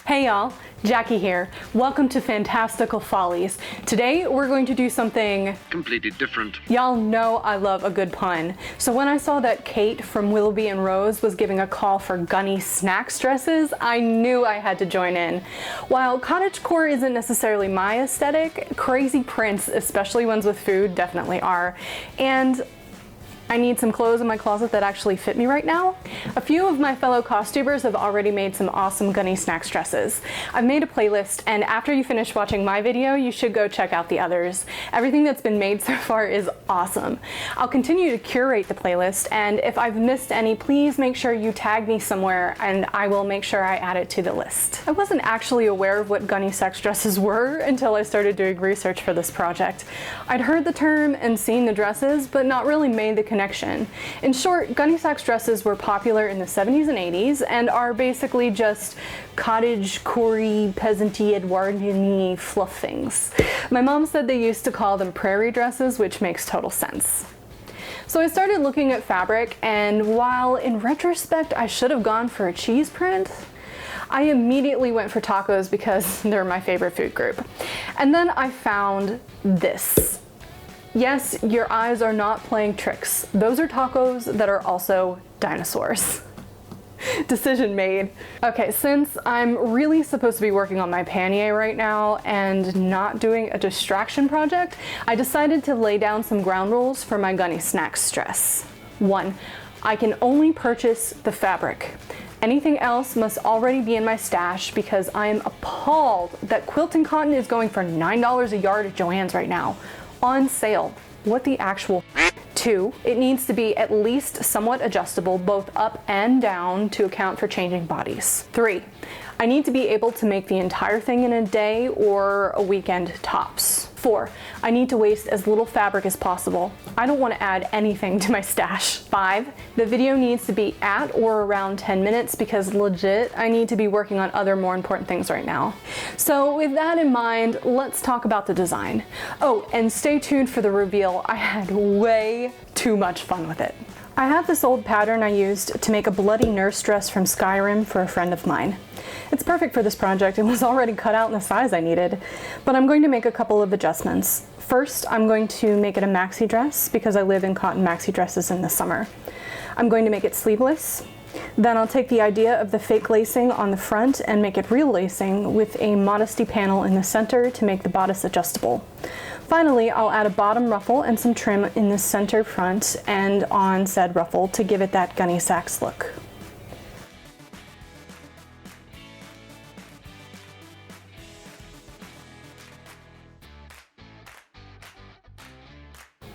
Hey y'all, Jackie here. Welcome to Fantastical Follies. Today we're going to do something completely different. Y'all know I love a good pun. So when I saw that Cait from Willoughby and Rose was giving a call for Gunne Sax dresses, I knew I had to join in. While cottagecore isn't necessarily my aesthetic, crazy prints, especially ones with food, definitely are. And I need some clothes in my closet that actually fit me right now. A few of my fellow costubers have already made some awesome Gunne Sax dresses. I've made a playlist, and after you finish watching my video, you should go check out the others. Everything that's been made so far is awesome. I'll continue to curate the playlist, and if I've missed any, please make sure you tag me somewhere and I will make sure I add it to the list. I wasn't actually aware of what Gunne Sax dresses were until I started doing research for this project. I'd heard the term and seen the dresses, but not really made the connection. In short, Gunne Sax dresses were popular in the 70s and 80s and are basically just cottagecore, peasanty, Edwardian-y fluff things. My mom said they used to call them prairie dresses, which makes total sense. So I started looking at fabric, and while in retrospect I should have gone for a cheese print, I immediately went for tacos because they're my favorite food group. And then I found this. Yes, your eyes are not playing tricks. Those are tacos that are also dinosaurs. Decision made. Okay, since I'm really supposed to be working on my pannier right now and not doing a distraction project, I decided to lay down some ground rules for my Gunne Sax dress. 1. I can only purchase the fabric. Anything else must already be in my stash because I am appalled that quilting cotton is going for $9 a yard at Joann's right now. On sale. What the actual? 2, it needs to be at least somewhat adjustable both up and down to account for changing bodies. 3, I need to be able to make the entire thing in a day or a weekend tops. 4, I need to waste as little fabric as possible. I don't want to add anything to my stash. 5, the video needs to be at or around 10 minutes because legit, I need to be working on other more important things right now. So with that in mind, let's talk about the design. Oh, and stay tuned for the reveal. I had way too much fun with it. I have this old pattern I used to make a bloody nurse dress from Skyrim for a friend of mine. It's perfect for this project and was already cut out in the size I needed, but I'm going to make a couple of adjustments. First, I'm going to make it a maxi dress because I live in cotton maxi dresses in the summer. I'm going to make it sleeveless. Then I'll take the idea of the fake lacing on the front and make it real lacing with a modesty panel in the center to make the bodice adjustable. Finally, I'll add a bottom ruffle and some trim in the center front and on said ruffle to give it that Gunne Sax look.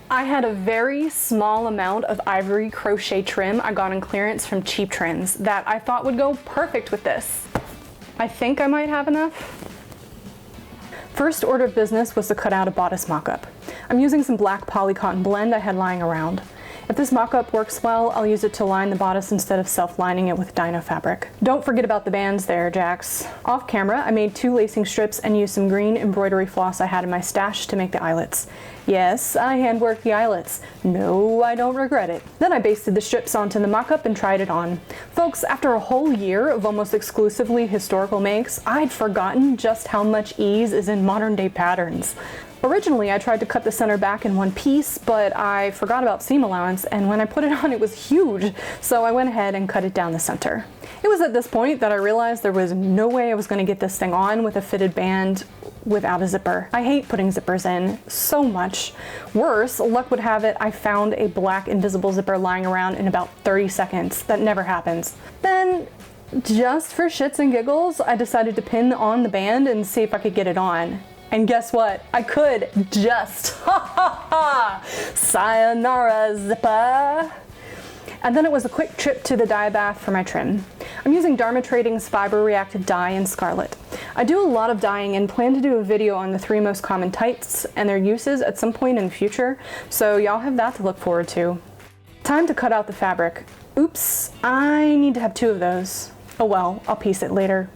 I had a very small amount of ivory crochet trim I got on clearance from Cheap Trends that I thought would go perfect with this. I think I might have enough. First order of business was to cut out a bodice mock-up. I'm using some black poly cotton blend I had lying around. If this mock-up works well, I'll use it to line the bodice instead of self-lining it with dino fabric. Don't forget about the bands there, Jax. Off camera, I made 2 lacing strips and used some green embroidery floss I had in my stash to make the eyelets. Yes, I handworked the eyelets. No, I don't regret it. Then I basted the strips onto the mock-up and tried it on. Folks, after a whole year of almost exclusively historical makes, I'd forgotten just how much ease is in modern day patterns. Originally, I tried to cut the center back in one piece, but I forgot about seam allowance, and when I put it on, it was huge, so I went ahead and cut it down the center. It was at this point that I realized there was no way I was going to get this thing on with a fitted band without a zipper. I hate putting zippers in so much. Worse, luck would have it, I found a black invisible zipper lying around in about 30 seconds. That never happens. Then, just for shits and giggles, I decided to pin on the band and see if I could get it on. And guess what? I could just. Ha ha ha! Sayonara zipper! And then it was a quick trip to the dye bath for my trim. I'm using Dharma Trading's fiber reactive dye in Scarlet. I do a lot of dyeing and plan to do a video on the 3 most common tights and their uses at some point in the future, so y'all have that to look forward to. Time to cut out the fabric. Oops, I need to have 2 of those. Oh well, I'll piece it later.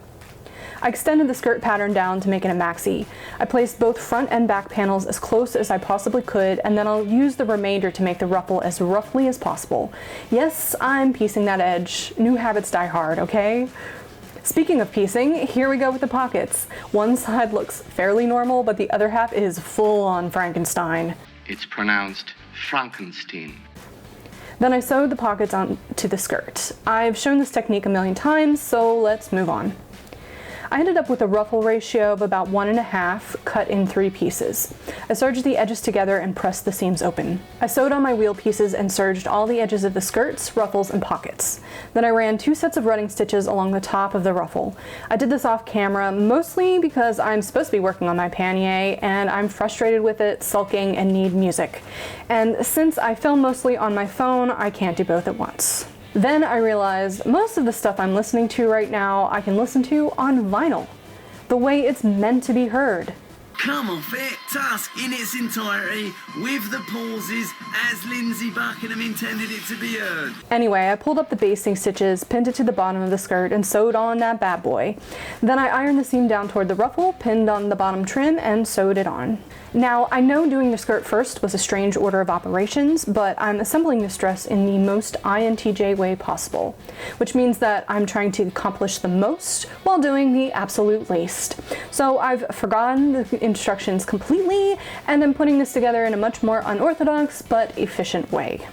I extended the skirt pattern down to make it a maxi. I placed both front and back panels as close as I possibly could, and then I'll use the remainder to make the ruffle as roughly as possible. Yes, I'm piecing that edge. New habits die hard, okay? Speaking of piecing, here we go with the pockets. One side looks fairly normal, but the other half is full-on Frankenstein. It's pronounced Frankenstein. Then I sewed the pockets onto the skirt. I've shown this technique a million times, so let's move on. I ended up with a ruffle ratio of about 1.5 cut in 3 pieces. I serged the edges together and pressed the seams open. I sewed on my wheel pieces and serged all the edges of the skirts, ruffles, and pockets. Then I ran 2 sets of running stitches along the top of the ruffle. I did this off camera mostly because I'm supposed to be working on my pannier and I'm frustrated with it, sulking, and need music. And since I film mostly on my phone, I can't do both at once. Then I realized most of the stuff I'm listening to right now I can listen to on vinyl, the way it's meant to be heard. Come off it, task in its entirety, with the pauses, as Lindsay Buckingham intended it to be heard. Anyway, I pulled up the basting stitches, pinned it to the bottom of the skirt, and sewed on that bad boy. Then I ironed the seam down toward the ruffle, pinned on the bottom trim, and sewed it on. Now, I know doing the skirt first was a strange order of operations, but I'm assembling this dress in the most INTJ way possible, which means that I'm trying to accomplish the most while doing the absolute least. So I've forgotten the instructions completely, and I'm putting this together in a much more unorthodox but efficient way.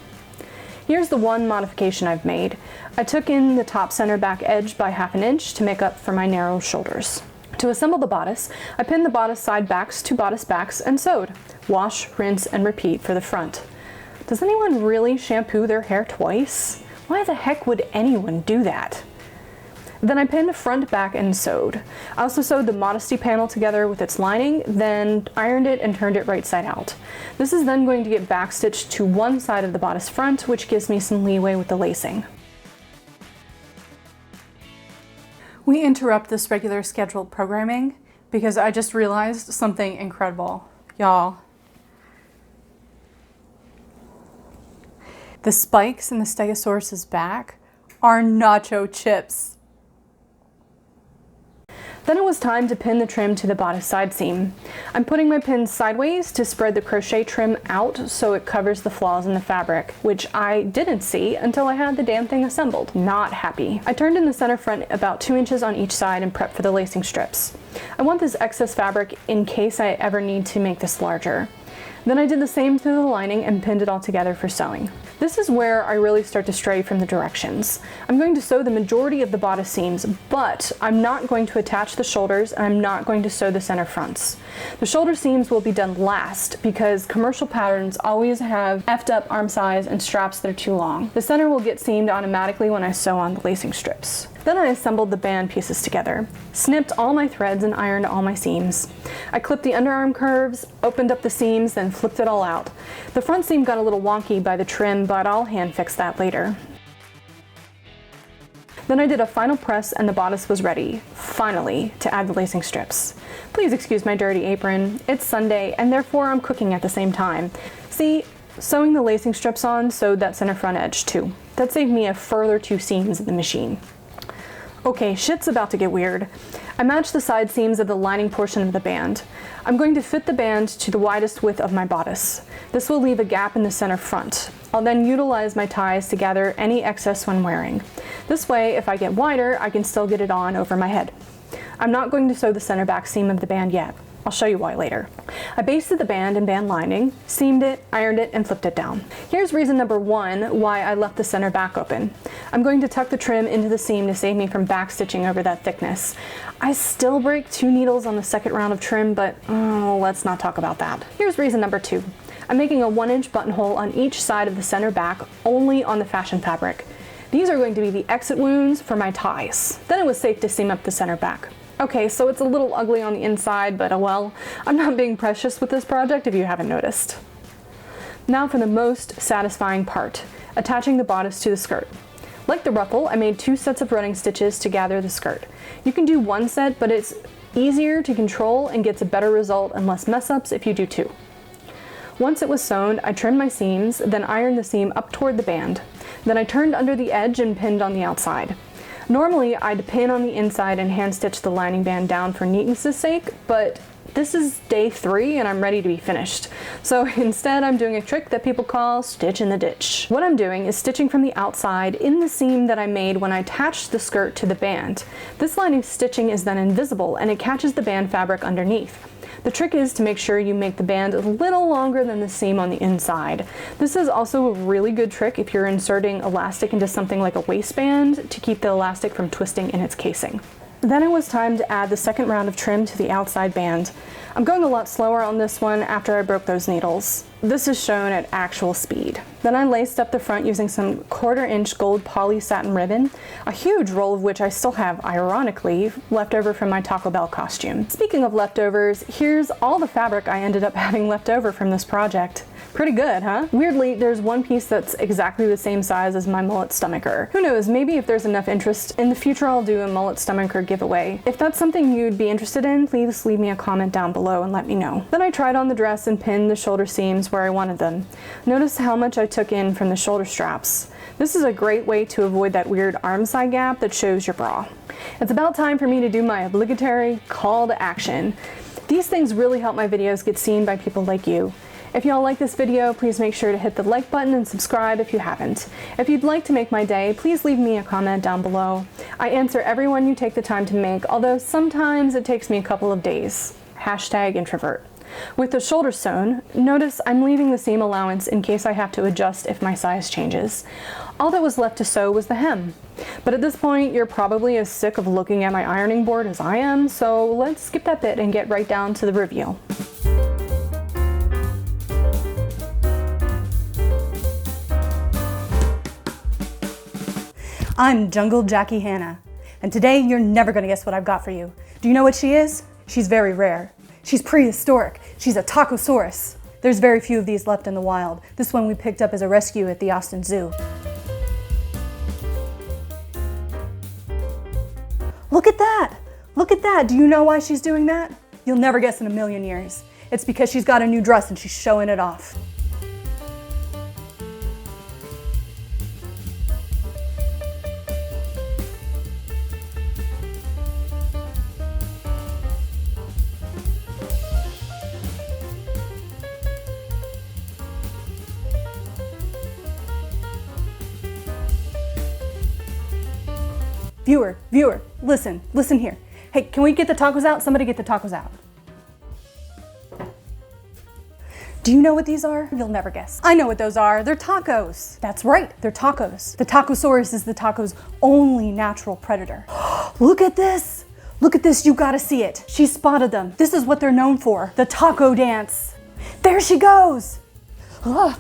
Here's the one modification I've made. I took in the top center back edge by 1/2 inch to make up for my narrow shoulders. To assemble the bodice, I pinned the bodice side backs to bodice backs and sewed. Wash, rinse, and repeat for the front. Does anyone really shampoo their hair twice? Why the heck would anyone do that? Then I pinned front, back, and sewed. I also sewed the modesty panel together with its lining, then ironed it and turned it right side out. This is then going to get backstitched to one side of the bodice front, which gives me some leeway with the lacing. We interrupt this regular scheduled programming because I just realized something incredible. Y'all. The spikes in the Stegosaurus's back are nacho chips. Then it was time to pin the trim to the bodice side seam. I'm putting my pins sideways to spread the crochet trim out so it covers the flaws in the fabric, which I didn't see until I had the damn thing assembled. Not happy. I turned in the center front about 2 inches on each side and prepped for the lacing strips. I want this excess fabric in case I ever need to make this larger. Then I did the same to the lining and pinned it all together for sewing. This is where I really start to stray from the directions. I'm going to sew the majority of the bodice seams, but I'm not going to attach the shoulders and I'm not going to sew the center fronts. The shoulder seams will be done last because commercial patterns always have effed up arm size and straps that are too long. The center will get seamed automatically when I sew on the lacing strips. Then I assembled the band pieces together, snipped all my threads and ironed all my seams. I clipped the underarm curves, opened up the seams, then flipped it all out. The front seam got a little wonky by the trim, but I'll hand fix that later. Then I did a final press and the bodice was ready, finally, to add the lacing strips. Please excuse my dirty apron. It's Sunday and therefore I'm cooking at the same time. See, sewing the lacing strips on sewed that center front edge too. That saved me a further 2 seams in the machine. Okay, shit's about to get weird. I matched the side seams of the lining portion of the band. I'm going to fit the band to the widest width of my bodice. This will leave a gap in the center front. I'll then utilize my ties to gather any excess when wearing. This way, if I get wider, I can still get it on over my head. I'm not going to sew the center back seam of the band yet. I'll show you why later. I basted the band and band lining, seamed it, ironed it, and flipped it down. Here's reason number 1 why I left the center back open. I'm going to tuck the trim into the seam to save me from back stitching over that thickness. I still break 2 needles on the second round of trim, but let's not talk about that. Here's reason number 2. I'm making a 1-inch buttonhole on each side of the center back, only on the fashion fabric. These are going to be the exit wounds for my ties. Then it was safe to seam up the center back. Okay, so it's a little ugly on the inside, but oh well, I'm not being precious with this project if you haven't noticed. Now for the most satisfying part, attaching the bodice to the skirt. Like the ruffle, I made 2 sets of running stitches to gather the skirt. You can do 1 set, but it's easier to control and gets a better result and less mess ups if you do 2. Once it was sewn, I trimmed my seams, then ironed the seam up toward the band. Then I turned under the edge and pinned on the outside. Normally, I'd pin on the inside and hand stitch the lining band down for neatness' sake, but This is day 3 and I'm ready to be finished. So instead I'm doing a trick that people call stitch in the ditch. What I'm doing is stitching from the outside in the seam that I made when I attached the skirt to the band. This lining stitching is then invisible and it catches the band fabric underneath. The trick is to make sure you make the band a little longer than the seam on the inside. This is also a really good trick if you're inserting elastic into something like a waistband to keep the elastic from twisting in its casing. Then it was time to add the second round of trim to the outside band. I'm going a lot slower on this one after I broke those needles. This is shown at actual speed. Then I laced up the front using some 1/4-inch gold poly satin ribbon, a huge roll of which I still have, ironically, left over from my Taco Bell costume. Speaking of leftovers, here's all the fabric I ended up having left over from this project. Pretty good, huh? Weirdly, there's one piece that's exactly the same size as my mullet stomacher. Who knows, maybe if there's enough interest, in the future I'll do a mullet stomacher giveaway. If that's something you'd be interested in, please leave me a comment down below and let me know. Then I tried on the dress and pinned the shoulder seams where I wanted them. Notice how much I took in from the shoulder straps. This is a great way to avoid that weird arm side gap that shows your bra. It's about time for me to do my obligatory call to action. These things really help my videos get seen by people like you. If y'all like this video, please make sure to hit the like button and subscribe if you haven't. If you'd like to make my day, please leave me a comment down below. I answer everyone you take the time to make, although sometimes it takes me a couple of days. #introvert. With the shoulder sewn, notice I'm leaving the seam allowance in case I have to adjust if my size changes. All that was left to sew was the hem. But at this point, you're probably as sick of looking at my ironing board as I am, so let's skip that bit and get right down to the reveal. I'm Jungle Jackie Hannah, and today you're never gonna guess what I've got for you. Do you know what she is? She's very rare. She's prehistoric. She's a tacosaurus. There's very few of these left in the wild. This one we picked up as a rescue at the Austin Zoo. Look at that! Look at that! Do you know why she's doing that? You'll never guess in a million years. It's because she's got a new dress and she's showing it off. Viewer, listen here. Hey, can we get the tacos out? Somebody get the tacos out. Do you know what these are? You'll never guess. I know what those are. They're tacos. That's right, they're tacos. The tacosaurus is the taco's only natural predator. Look at this. Look at this, you gotta see it. She spotted them. This is what they're known for, the taco dance. There she goes. Ugh.